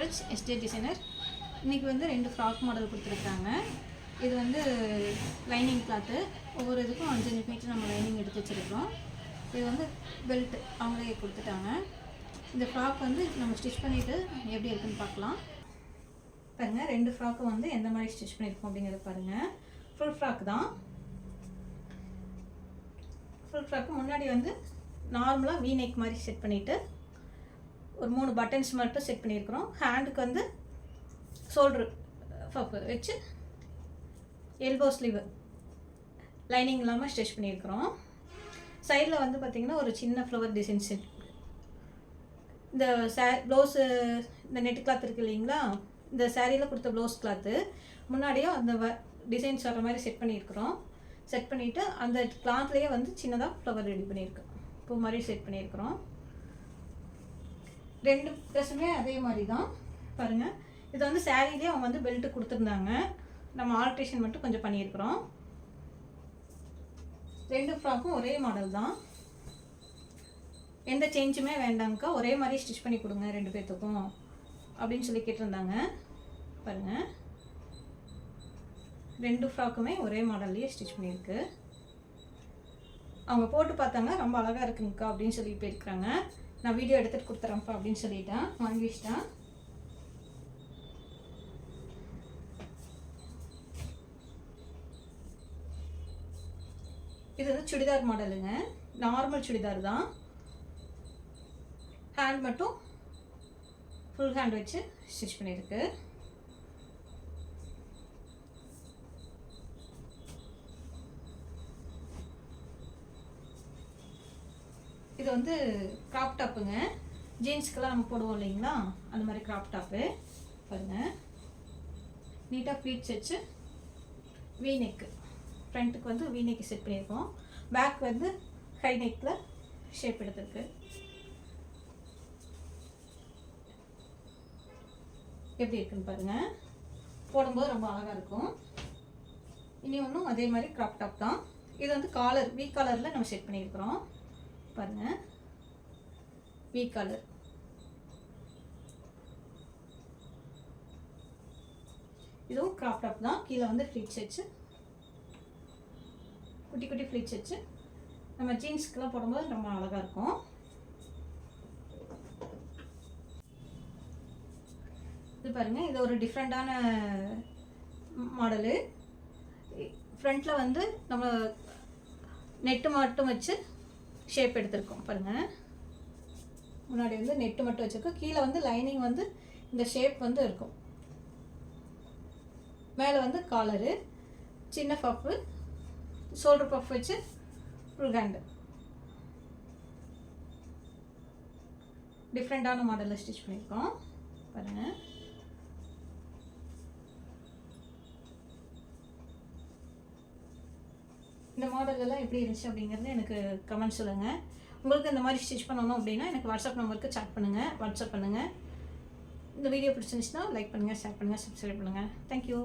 Viewers, estate designer. இன்றைக்கி வந்து 2 frock model கொடுத்துருக்காங்க. இது வந்து லைனிங் கிளாத்து. ஒவ்வொரு இதுக்கும் 5 மீட்டர் நம்ம லைனிங் எடுத்து வச்சுருக்கோம். இது வந்து பெல்ட் அவங்களே கொடுத்துட்டாங்க. இந்த ஃப்ராக் வந்து நம்ம ஸ்டிச் பண்ணிவிட்டு எப்படி இருக்குன்னு பார்க்கலாம். பாருங்கள், 2 ஃப்ராக்கும் வந்து எந்த மாதிரி ஸ்டிச் பண்ணியிருக்கோம் அப்படிங்கிறத பாருங்கள். ஃபுல் ஃப்ராக் தான். ஃபுல் ஃப்ராக்கு முன்னாடி வந்து நார்மலாக வீ நெக் மாதிரி செட் பண்ணிவிட்டு ஒரு 3 பட்டன்ஸ் மட்டும் செட் பண்ணியிருக்கிறோம். ஹேண்டுக்கு வந்து ஷோல்ட்ரு பஃப் வச்சு எல்போ ஸ்லீவ் லைனிங் இல்லாமல் ஸ்டிச் பண்ணியிருக்கிறோம். சைடில் வந்து பார்த்திங்கன்னா ஒரு சின்ன ஃப்ளவர் டிசைன் செட். இந்த ப்ளவுஸு இந்த நெட் கிளாத் இருக்குது இல்லைங்களா, இந்த சாரியில் கொடுத்த ப்ளவுஸ் கிளாத்து முன்னாடியும் அந்த டிசைன்ஸ் வர மாதிரி செட் பண்ணியிருக்கிறோம். செட் பண்ணிவிட்டு அந்த கிளாத்லேயே வந்து சின்னதாக ஃப்ளவர் ரெடி பண்ணியிருக்கோம். பூ மாதிரி செட் பண்ணியிருக்கிறோம். 2 ட்ரெஸ்ஸுமே அதே மாதிரி தான். பாருங்கள், இது வந்து சாரீலேயே அவங்க வந்து பெல்ட்டு கொடுத்துருந்தாங்க. நம்ம ஆல்ட்ரேஷன் மட்டும் கொஞ்சம் பண்ணியிருக்கிறோம். 2 ஃப்ராக்கும் ஒரே மாடல் தான். எந்த சேஞ்சுமே வேண்டாங்க்கா, ஒரே மாதிரி ஸ்டிச் பண்ணி கொடுங்க 2 பேர்த்துக்கும் அப்படின்னு சொல்லி கேட்டிருந்தாங்க. பாருங்கள், 2 ஃப்ராக்குமே ஒரே மாடல்லையே ஸ்டிச் பண்ணியிருக்கு. அவங்க போட்டு பார்த்தாங்க, ரொம்ப அழகாக இருக்குங்கக்கா அப்படின்னு சொல்லி போயிருக்கிறாங்க. நான் வீடியோ எடுத்துகிட்டு கொடுத்துறேன்ப்பா அப்படின்னு சொல்லிட்டேன், வாங்கி வச்சிட்டேன். இது வந்து சுடிதார் மாடலுங்க, நார்மல் சுடிதார் தான். ஹேண்ட் மட்டும் ஃபுல் ஹேண்ட் வச்சு ஸ்டிச் பண்ணியிருக்கு. இது வந்து கிராப் டாப்புங்க. ஜீன்ஸ்க்கெல்லாம் நம்ம போடுவோம் இல்லைங்களா, அந்த மாதிரி கிராப் டாப்பு. பாருங்கள், நீட்டாக ப்ளீட்ஸ் வச்சு வீ நெக்கு. ஃப்ரண்ட்டுக்கு வந்து வீ நெக்கு செட் பண்ணியிருக்கோம். பேக் வந்து ஹை நெக்கில் ஷேப் எடுத்துருக்கு. எப்படி இருக்குன்னு பாருங்கள். போடும்போது ரொம்ப அழகாக இருக்கும். இனி ஒன்றும் அதே மாதிரி கிராப் டாப் தான். இது வந்து காலர் வீ காலரில் நம்ம செட் பண்ணியிருக்கிறோம். பாருங்கள், வீ காலர். இதுவும் கிராப் டாப் தான். கீழே வந்து ஃப்ளீட்ஸ் வச்சு குட்டி குட்டி ஃப்ளீட்ஸ் வச்சு நம்ம ஜீன்ஸ்க்கெலாம் போடும்போது ரொம்ப அழகாக இருக்கும். இது பாருங்கள், இது ஒரு டிஃப்ரெண்ட்டான மாடலு. ஃப்ரண்ட்டில் வந்து நம்ம நெட்டு மட்டும் வச்சு ஷேப் எடுத்திருக்கோம். பாருங்கள், முன்னாடி வந்து நெட்டு மட்டும் வச்சுருக்கோம். கீழே வந்து லைனிங் வந்து இந்த ஷேப் வந்து இருக்கும். மேலே வந்து காலரு, சின்ன பஃப்பு, ஷோல்டர் பஃப் வச்சு ஃபுல் ஹேண்டு. டிஃப்ரெண்ட்டான மாடலில் ஸ்டிச் பண்ணியிருக்கோம். பாருங்கள், இந்த மாடல் எல்லாம் எப்படி இருந்துச்சு அப்படிங்கிறது எனக்கு கமெண்ட் சொல்லுங்கள். உங்களுக்கு இந்த மாதிரி ஸ்டிச் பண்ணணும் அப்படின்னா எனக்கு வாட்ஸ்அப் நம்பருக்கு சாட் பண்ணுங்கள், வாட்ஸ்அப் பண்ணுங்கள். இந்த வீடியோ பிடிச்சிருந்துச்சுன்னா லைக் பண்ணுங்கள், ஷேர் பண்ணுங்கள், சப்ஸ்கிரைப் பண்ணுங்கள். தேங்க்யூ.